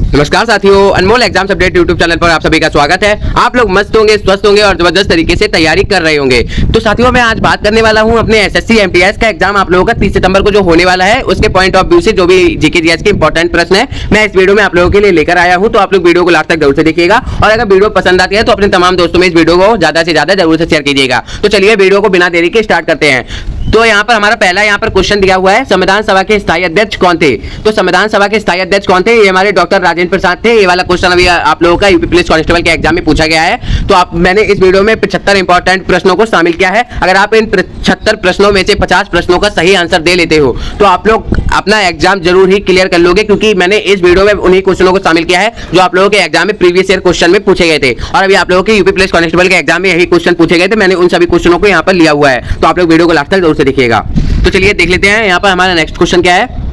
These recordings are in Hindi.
नमस्कार साथियों, अनमोल एग्जाम अपडेट यूट्यूब चैनल पर आप सभी का स्वागत है। आप लोग मस्त होंगे, स्वस्थ होंगे और जबरदस्त तरीके से तैयारी कर रहे होंगे। तो साथियों, मैं आज बात करने वाला हूं अपने एसएससी एमटीएस का एग्जाम आप लोगों का 30 सितंबर को जो होने वाला है, उसके पॉइंट ऑफ व्यू से जो भी जीके जीएस के इंपॉर्टेंट प्रश्न है, मैं इस वीडियो में आप लोगों के लिए लेकर आया हूं। तो आप लोग वीडियो को लास्ट तक जरूर से देखिएगा और अगर वीडियो पसंद आती है तो अपने तमाम दोस्तों में इस वीडियो को ज्यादा से ज्यादा जरूर से शेयर कीजिएगा। तो चलिए वीडियो को बिना देरी के स्टार्ट करते हैं। तो यहाँ पर हमारा पहला यहाँ पर क्वेश्चन दिया हुआ है, संविधान सभा के स्थायी अध्यक्ष कौन थे? तो संविधान सभा के स्थायी अध्यक्ष कौन थे? ये हमारे डॉक्टर राजेंद्र प्रसाद थे। ये वाला क्वेश्चन अभी आप लोगों का यूपी पुलिस कांस्टेबल के एग्जाम में पूछा गया है। तो मैंने इस वीडियो में 75 इंपॉर्टेंट प्रश्नों को शामिल किया है। अगर आप इन 75 प्रश्नों में से 50 प्रश्नों का सही आंसर दे लेते हो तो आप लोग अपना एग्जाम जरूर ही क्लियर कर लोगे, क्योंकि मैंने इस वीडियो में उन्हीं क्वेश्चनों को शामिल किया है जो आप लोगों के एग्जाम में प्रीवियस ईयर क्वेश्चन में पूछे गए थे। और अभी आप लोगों के यूपी पुलिस कांस्टेबल के एग्जाम में यही क्वेश्चन पूछे गए थे। मैंने उन सभी क्वेश्चनों को यहाँ पर लिया हुआ है। तो आप लोग वीडियो को लास्ट तक जरूर से देखिएगा। तो चलिए देख लेते हैं यहाँ पर हमारा नेक्स्ट क्वेश्चन क्या है।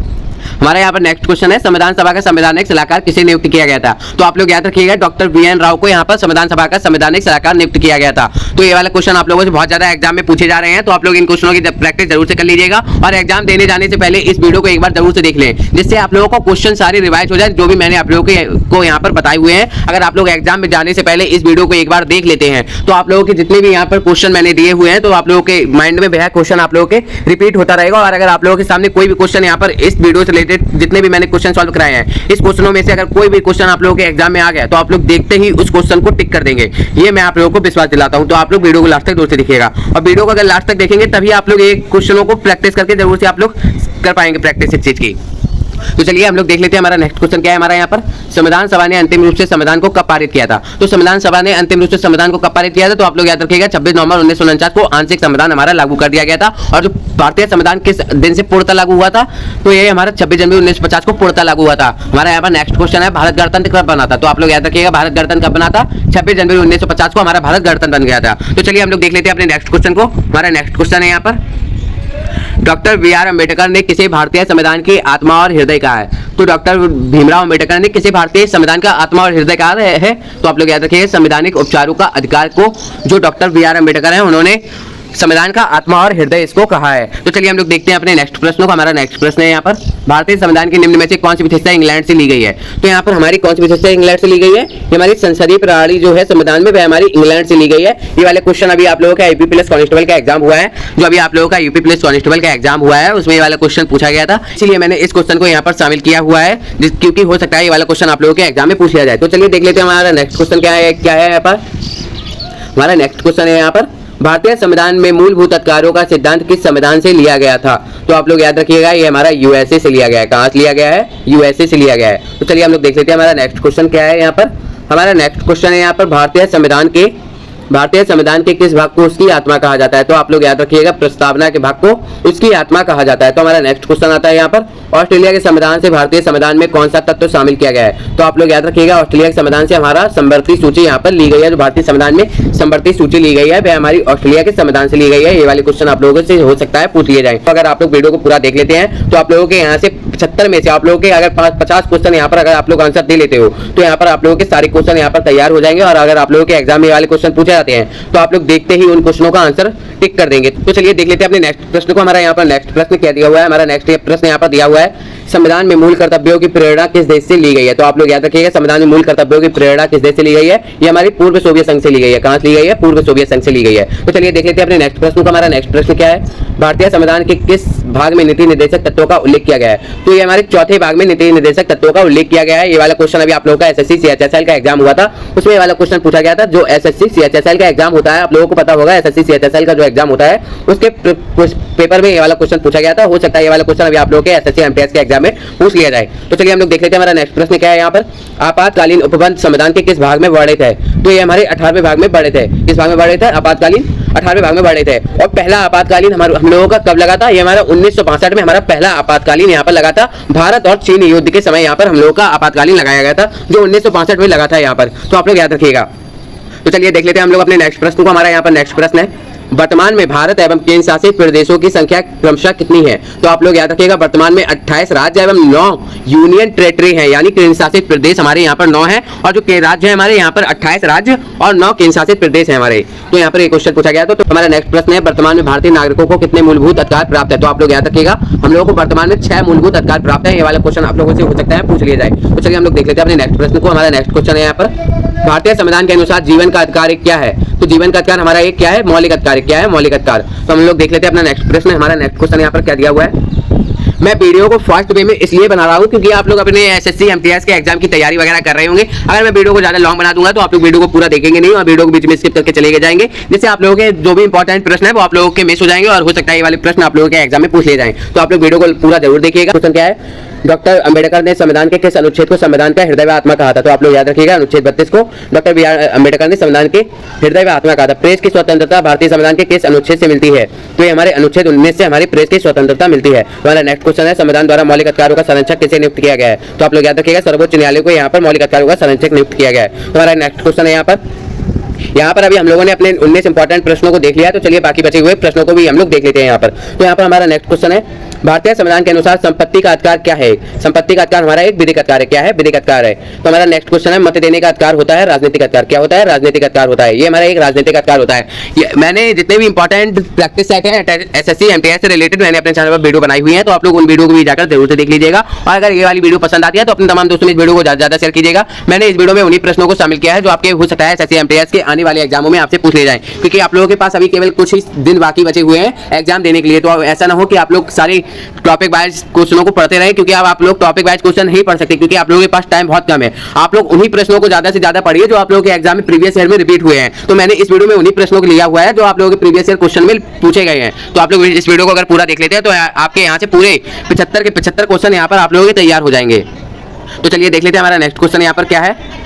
हमारा यहाँ पर नेक्स्ट क्वेश्चन है, संविधान सभा का संवैधानिक सलाहकार किसे नियुक्त किया गया था? तो आप लोग याद रखिएगा, डॉक्टर वीएन राव को यहाँ पर संविधान सभा का संवैधानिक सलाहकार नियुक्त किया गया था। तो ये वाला क्वेश्चन आप लोगों से बहुत ज्यादा एग्जाम में पूछे जा रहे हैं। तो आप लोग इन क्वेश्चनों की प्रैक्टिस जरूर से कर लीजिएगा और एग्जाम देने जाने से पहले इस वीडियो को एक बार जरूर से देख लें, जिससे आप लोगों को क्वेश्चन सारे रिवाइज हो जाए जो भी मैंने आप लोगों को यहाँ पर बताए हुए हैं। अगर आप लोग एग्जाम में जाने से पहले इस वीडियो को एक बार देख लेते हैं तो आप लोगों के जितने भी यहाँ पर क्वेश्चन मैंने दिए हुए हैं तो आप लोगों के माइंड में बेहद क्वेश्चन आप लोगों के रिपीट होता रहेगा। और अगर आप लोगों के सामने कोई भी क्वेश्चन यहाँ पर इस वीडियो से रिलेटेड जितने भी मैंने क्वेश्चन सॉल्व कराए हैं, इस क्वेश्चनों में से अगर कोई भी क्वेश्चन आप लोगों के एग्जाम में आ गया तो आप लोग देखते ही उस क्वेश्चन को टिक कर देंगे। ये मैं आप लोगों को विश्वास दिलाता हूं। तो आप लोग वीडियो को लास्ट तक जरूर से देखिएगा और वीडियो को अगर लास्ट तक देखेंगे तभी आप लोग एक क्वेश्चनों को प्रैक्टिस करके जरूर से आप लोग कर पाएंगे प्रैक्टिस इस चीज की। तो चलिए हम लोग देख लेते हैं हमारा नेक्स्ट क्वेश्चन क्या है। हमारा यहाँ पर संविधान सभा ने अंतिम रूप से संविधान को कब पारित किया था? तो संविधान सभा ने अंतिम रूप से संविधान को कब पारित किया था? तो आप लोग याद रखिएगा, 26 नवंबर 1949 को आंशिक संविधान हमारा लागू कर दिया गया था। और जो भारतीय संविधान किस दिन से पूर्णतः लागू हुआ था? तो ये हमारा 26 जनवरी 1950 को पूर्णतः लागू हुआ था। हमारा यहाँ पर नेक्स्ट क्वेश्चन है, भारत गणतंत्र कब बना था? तो आप लोग याद रखिएगा, भारत गणतंत्र कब बना था? 26 जनवरी 1950 को हमारा भारत गणतंत्र बन गया था। तो चलिए हम लोग देख लेते हैं अपने नेक्स्ट क्वेश्चन को। हमारा नेक्स्ट क्वेश्चन है यहाँ पर, डॉक्टर बीआर अम्बेडकर ने किसे भारतीय संविधान की आत्मा और हृदय कहा है? तो डॉक्टर भीमराव अम्बेडकर ने किसे भारतीय संविधान का आत्मा और हृदय कहा है? तो आप लोग याद रखिए, संवैधानिक उपचारों का अधिकार को जो डॉक्टर बीआर अम्बेडकर हैं उन्होंने संविधान का आत्मा और हृदय इसको कहा है। तो चलिए हम लोग देखते हैं अपने नेक्स्ट प्रश्न को। हमारा नेक्स्ट प्रश्न है यहाँ पर, भारतीय संविधान के निम्न में से कौन सी विशेषता इंग्लैंड से ली गई है? तो यहाँ पर हमारी कौन सी विशेषता इंग्लैंड से ली गई है? हमारी संसदीय प्रणाली जो है संविधान में वह हमारी इंग्लैंड से ली गई है। ये वाले क्वेश्चन अभी आप लोगों का यूपी पुलिस कांस्टेबल का एग्जाम हुआ है, जो अभी आप लोगों का यूपी पुलिस कांस्टेबल का एग्जाम हुआ है उसमें ये वाला क्वेश्चन पूछा गया था, इसलिए मैंने इस क्वेश्चन को यहाँ पर शामिल किया हुआ है, क्योंकि हो सकता है ये वाला क्वेश्चन आप लोगों के एग्जाम में पूछ लिया जाए। तो चलिए देख लेते हैं हमारा नेक्स्ट क्वेश्चन क्या है यहाँ पर। हमारा नेक्स्ट क्वेश्चन है यहाँ पर, भारतीय संविधान में मूलभूत अधिकारों का सिद्धांत किस संविधान से लिया गया था? तो आप लोग याद रखिएगा, ये हमारा यूएसए से लिया गया है। कहां से लिया गया है? यूएसए से लिया गया है। तो चलिए हम लोग देख लेते हैं हमारा नेक्स्ट क्वेश्चन क्या है यहाँ पर। हमारा नेक्स्ट क्वेश्चन है यहाँ पर, भारतीय संविधान के किस भाग को उसकी आत्मा कहा जाता है? तो आप लोग याद रखिएगा, प्रस्तावना के भाग को उसकी आत्मा कहा जाता है। तो हमारा नेक्स्ट क्वेश्चन आता है यहाँ पर, ऑस्ट्रेलिया के संविधान से भारतीय संविधान में कौन सा तत्व शामिल किया गया है? तो आप लोग याद रखिएगा, ऑस्ट्रेलिया के संविधान से हमारा संवर्ती सूची यहाँ पर ली गई है। जो भारतीय संविधान में संवर्ती सूची ली गई है वह हमारी ऑस्ट्रेलिया के संविधान से ली गई है। ये वाले क्वेश्चन आप लोगों से हो सकता है पूछ लिए जाए। तो अगर आप लोग वीडियो को पूरा देख लेते हैं तो आप लोगों के यहाँ से 75 में से आप लोगों के अगर 50 क्वेश्चन यहाँ पर अगर आप लोग आंसर दे लेते हो तो यहाँ पर आप लोगों के सारे क्वेश्चन यहाँ पर तैयार हो जाएंगे। और अगर आप लोगों के एग्जाम में वाले क्वेश्चन पूछे जाते हैं तो आप लोग देखते ही उन क्वेश्चनों का आंसर टिक कर देंगे। तो चलिए देख लेते हैं अपने नेक्स्ट प्रश्न को। हमारा यहाँ पर नेक्स्ट प्रश्न क्या दिया हुआ है? हमारा नेक्स्ट प्रश्न यहाँ पर दिया हुआ है, संविधान में मूल कर्तव्यों की प्रेरणा किस देश से ली गई है? तो आप लोग याद रखिएगा, संविधान में मूल कर्तव्यों की प्रेरणा किस देश से ली गई है? ये हमारी पूर्व सोवियत संघ से ली गई है। कहां से ली गई है? पूर्व सोवियत संघ से ली गई है। तो चलिए देख लेते हैं अपने नेक्स्ट प्रश्न को। हमारा नेक्स्ट प्रश्न क्या है, भारतीय संविधान के किस भाग में नीति निर्देशक तत्वों का उल्लेख किया गया है? तो ये हमारे चौथे भाग में नीति निर्देशक तत्वों का उल्लेख किया गया है। ये वाला क्वेश्चन अभी आप लोगों का एसएससी सीएचएसएल का एग्जाम हुआ था, उसमें ये वाला क्वेश्चन पूछा गया था। जो एसएससी सीएचएसएल का एग्जाम होता है, आप लोगों को पता होगा, एसएससी सीएचएसएल का जो एग्जाम होता है उसके पेपर में ये वाला क्वेश्चन पूछा गया था। हो सकता है ये वाला क्वेश्चन अभी आप लोगों के एसएससी एमटीएस के एग्जाम में पूछ लिया जाए। तो चलिए हम लोग देख लेते हैं हमारा नेक्स्ट प्रश्न क्या है यहाँ पर, आपातकालीन उपबंध संविधान के किस भाग में वर्णित है? तो ये हमारे 18वें भाग में वर्णित है। किस भाग में वर्णित है? आपातकालीन 18वें भाग में वर्णित है। और पहला आपातकालीन हम लोगों का कब लगा था? ये हमारा 1962 में हमारा पहला आपातकालीन यहाँ पर लगा था। भारत और चीन युद्ध के समय यहाँ पर हम लोगों का आपातकालीन लगाया गया था, जो 1962 में लगा था यहाँ पर। तो आप लोग याद रखिएगा। तो चलिए देख लेते हैं हम लोग अपने नेक्स्ट प्रश्न को। हमारा यहाँ पर नेक्स्ट प्रश्न है, वर्तमान में भारत एवं केंद्र शासित प्रदेशों की संख्या क्रमशः कितनी है? तो आप लोग याद रखिएगा, वर्तमान में 28 राज्य एवं 9 यूनियन टेरिटरी है, यानी केंद्र शासित प्रदेश हमारे यहाँ पर 9 है, और जो राज्य है हमारे यहाँ पर 28 राज्य और 9 केंद्र शासित प्रदेश है हमारे। तो यहाँ पर एक क्वेश्चन पूछा गया। तो हमारा नेक्स्ट प्रश्न है, वर्तमान में भारतीय नागरिकों को कितने मूलभूत अधिकार प्राप्त है? तो आप लोग याद रखिएगा, हम लोगों को वर्तमान में 6 मूलभूत अधिकार प्राप्त है। ये वाला क्वेश्चन आप लोगों से हो सकता है पूछ लिया जाए। तो चलिए हम लोग देख लेते हैं अपने नेक्स्ट प्रश्न को। हमारा नेक्स्ट क्वेश्चन है यहाँ पर, भारतीय संविधान के अनुसार जीवन का अधिकार क्या है? तो जीवन का अधिकार हमारा एक क्या है? मौलिक अधिकार। क्या है? मौलिक अधिकार। तो हम लोग देख लेते हैं अपना नेक्स्ट प्रश्न। हमारा नेक्स्ट क्वेश्चन यहाँ पर क्या दिया हुआ है। मैं वीडियो को फास्ट वे में इसलिए बना रहा हूँ क्योंकि आप लोग अपने एसएससी एमटीएस के एग्जाम की तैयारी वगैरह कर रहे होंगे। अगर मैं वीडियो को ज्यादा लॉन्ग बना दूंगा तो आप लोग वीडियो को पूरा देखेंगे नहीं और वीडियो को बीच में स्किप करके चले जाएंगे, जिससे आप लोगों के जो भी इंपॉर्टेंट प्रश्न है वो आप लोगों के मिस हो जाएंगे और हो सकता है ये वाले प्रश्न आप लोगों के एग्जाम में पूछ लिए जाएं। तो आप लोग वीडियो को पूरा जरूर देखिएगा। क्वेश्चन क्या है, डॉक्टर अंबेडकर ने संविधान के किस अनुच्छेद को संविधान का हृदय व आत्मा कहा था? तो आप लोग याद रखिएगा, अनुच्छेद 32 को डॉक्टर बी आर अंबेडकर ने संविधान के हृदय व आत्मा कहा था। प्रेस की स्वतंत्रता भारतीय संविधान के किस अनुच्छेद से मिलती है? तो ये हमारे अनुच्छेद 19 से हमारी प्रेस की स्वतंत्रता मिलती है। हमारा नेक्स्ट क्वेश्चन है, संविधान द्वारा मौलिक अधिकारों का संरक्षक किसे नियुक्त किया गया है? तो आप लोग याद रखिएगा, सर्वोच्च न्यायालय को यहाँ पर मौलिक अधिकारों का संरक्षक नियुक्त किया गया है। हमारा नेक्स्ट क्वेश्चन है यहाँ पर अभी हम लोगों ने अपने 19 इंपॉर्टेंट प्रश्नों को देख लिया, तो चलिए बाकी बचे हुए प्रश्नों को भी हम लोग देख लेते हैं यहाँ पर। तो यहाँ पर हमारा नेक्स्ट क्वेश्चन है, भारतीय संविधान के अनुसार संपत्ति का अधिकार क्या है? संपत्ति का अधिकार हमारा एक विधिक अधिकार है। क्या है? विधिक अधिकार है। तो हमारा नेक्स्ट क्वेश्चन है, मत देने का अधिकार होता है राजनीतिक अधिकार। क्या होता है? राजनीतिक अधिकार होता है। ये हमारा एक राजनीतिक अधिकार होता है। ये मैंने जितने भी इंपॉर्टेंट प्रैक्टिस सेट है एसएससी एमटीएस से रिलेटेड मैंने अपने चैनल पर वीडियो बनाई हुई है, तो आप लोग उन वीडियो को भी जाकर जरूर से देख लीजिएगा। और अगर ये वाली वीडियो पसंद आती है तो अपने तमाम दोस्तों में इस वीडियो को ज्यादा शेयर कीजिएगा। मैंने इस वीडियो में उन्हीं प्रश्नों को शामिल किया है जो आपके हो सकता है एसएससी एमटीएस के आने वाले एग्जामों में आपसे पूछ ले जाए, क्योंकि आप लोगों के पास अभी केवल कुछ ही दिन बाकी बचे हुए हैं एग्जाम देने के लिए। तो ऐसा ना हो कि आप लोग सारे टॉपिक वाइज क्वेश्चनों को पढ़ते रहे, क्योंकि अब आप लोग टॉपिक वाइज क्वेश्चन नहीं पढ़ सकते, क्योंकि आप लोगों के पास टाइम बहुत कम है। आप लोग उन्हीं प्रश्नों को ज्यादा से ज्यादा पढ़िए जो आप लोगों के एग्जाम में प्रीवियस ईयर में रिपीट हुए हैं। तो मैंने इस वीडियो में उन्हीं प्रश्नों को लिया हुआ है जो आप लोगों के प्रीवियस ईयर क्वेश्चन में पूछे गए हैं। तो आप लोग इस वीडियो को अगर पूरा देख लेते हैं तो आपके यहाँ से पूरे 75 के 75 क्वेश्चन यहाँ पर आप लोगों के तैयार हो जाएंगे। तो चलिए देख लेते हैं हमारा नेक्स्ट क्वेश्चन यहाँ पर क्या है।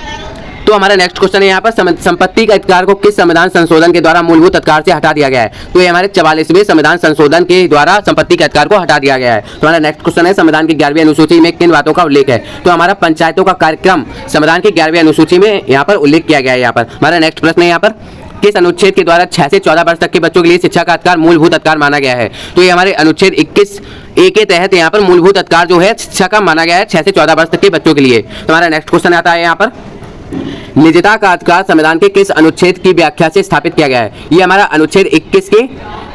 तो हमारा नेक्स्ट क्वेश्चन है यहाँ पर, संपत्ति के अधिकार को किस संविधान संशोधन के द्वारा मूलभूत अधिकार से हटा दिया गया है? तो ये हमारे 44वें संविधान संशोधन के द्वारा संपत्ति के अधिकार को हटा दिया गया है। तो हमारा नेक्स्ट क्वेश्चन है, संविधान की 11वीं अनुसूची में किन बातों का उल्लेख है? तो हमारा पंचायतों का कार्यक्रम संविधान की 11वीं अनुसूची में यहाँ पर उल्लेख किया गया है। यहाँ पर हमारा नेक्स्ट प्रश्न है यहाँ पर, किस अनुच्छेद के द्वारा 6 से 14 वर्ष तक के बच्चों के लिए शिक्षा का अधिकार मूलभूत अधिकार माना गया है? तो ये हमारे अनुच्छेद 21A के तहत यहाँ पर मूलभूत अधिकार जो है शिक्षा का माना गया है 6 से 14 वर्ष तक के बच्चों के लिए। तो हमारा नेक्स्ट क्वेश्चन आता है यहाँ पर, निजता का अधिकार संविधान के किस अनुच्छेद की व्याख्या से स्थापित किया गया है? ये हमारा अनुच्छेद 21 के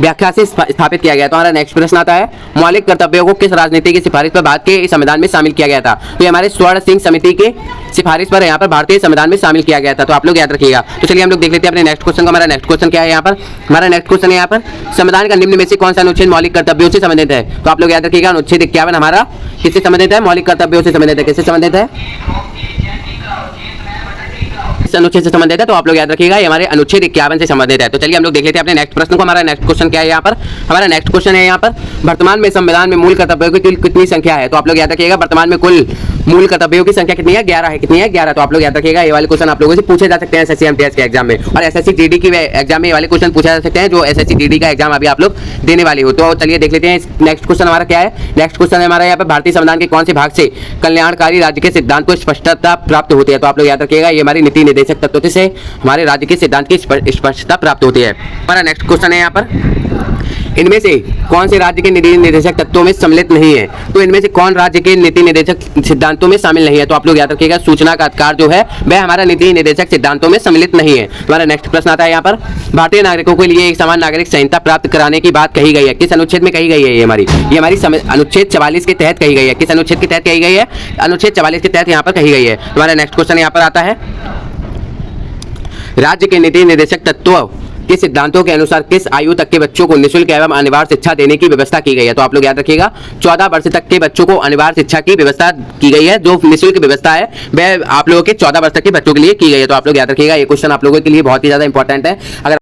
व्याख्या से स्थापित किया गया है। तो हमारा नेक्स्ट प्रश्न आता है, मौलिक कर्तव्यों को किस राजनीति की सिफारिश पर भारत के संविधान में शामिल किया गया था? तो ये हमारे स्वर्ण सिंह समिति के सिफारिश पर यहाँ पर भारतीय संविधान में शामिल किया गया था। तो आप लोग याद रखिएगा। तो चलिए हम लोग देख लेते हैं अपने नेक्स्ट क्वेश्चन को। हमारा नेक्स्ट क्वेश्चन क्या है यहाँ पर? हमारा नेक्स्ट क्वेश्चन है यहाँ पर, संविधान का निम्न में से कौन सा अनुच्छेद मौलिक कर्तव्यों से संबंधित है? तो आप लोग याद रखिएगा, अनुच्छेद 51 हमारा किससे संबंधित है? मौलिक कर्तव्यों से संबंधित है। किससे संबंधित है? अनुच्छेद से संबंधित है। तो आप लोग याद रखिएगा, ये हमारे अनुच्छेद 51 से संबंधित है। तो चलिए हम लोग देख लेते हैं अपने नेक्स्ट प्रश्न को। हमारा नेक्स्ट क्वेश्चन क्या है यहाँ पर? हमारा नेक्स्ट क्वेश्चन है यहाँ पर, वर्तमान में संविधान में मूल कर्तव्यों की कितनी संख्या है? तो आप लोग याद रखिएगा, वर्तमान में कुल मूल कर्तव्यों की संख्या कितनी है? 11 है। कितनी है? 11। तो आप लोग याद रखिएगा, ये वाले क्वेश्चन आप लोगों से पूछे जा सकते हैं एसएससी एमटीएस के एग्जाम में, और एसएससी जीडी के एग्जाम में ये वाले क्वेश्चन पूछे जा सकते हैं जो एसएससी जीडी का एग्जाम अभी आप लोग देने वाले हो। तो चलिए देख लेते हैं नेक्स्ट क्वेश्चन हमारा क्या है। नेक्स्ट क्वेश्चन है हमारा यहाँ पर, भारतीय संविधान के कौन से भाग से कल्याणकारी राज्य के सिद्धांत को स्पष्टता प्राप्त होती है? तो आप लोग याद रखिएगा, ये हमारी नीति निर्देशक तत्वों से हमारे राज्य के सिद्धांत की स्पष्टता प्राप्त होती है। हमारा नेक्स्ट क्वेश्चन है यहाँ पर, इनमें से कौन से राज्य के नीति निर्देशक तत्वों में सम्मिलित नहीं है? तो इनमें से कौन राज्य के नीति निर्देशक सिद्धांतों में शामिल नहीं है? तो आप लोग याद रखिएगा, सूचना का अधिकार जो है वह हमारा नीति निर्देशक सिद्धांतों में सम्मिलित नहीं है। हमारा नेक्स्ट प्रश्न आता है यहाँ पर, भारतीय नागरिकों के लिए एक समान नागरिक संहिता प्राप्त कराने की बात कही गई है? किस अनुच्छेद में कही गई है? ये हमारी अनुच्छेद 44 के तहत कही गई है। किस अनुच्छेद के तहत कही गई है? अनुच्छेद 44 के तहत यहाँ पर कही गई है। हमारा नेक्स्ट क्वेश्चन यहाँ पर आता है, राज्य के नीति निर्देशक तत्वों के सिद्धांतों के अनुसार किस आयु तक के बच्चों को निःशुल्क एवं अनिवार्य शिक्षा देने की व्यवस्था की गई है? तो आप लोग याद रखिएगा, 14 वर्ष तक के बच्चों को अनिवार्य शिक्षा की व्यवस्था की गई है। जो निःशुल्क व्यवस्था है वह आप लोगों के 14 वर्ष तक के बच्चों के लिए की गई है। तो आप लोग याद रखिएगा, ये क्वेश्चन आप लोगों के लिए बहुत ही ज्यादा इंपॉर्टेंट है। अगर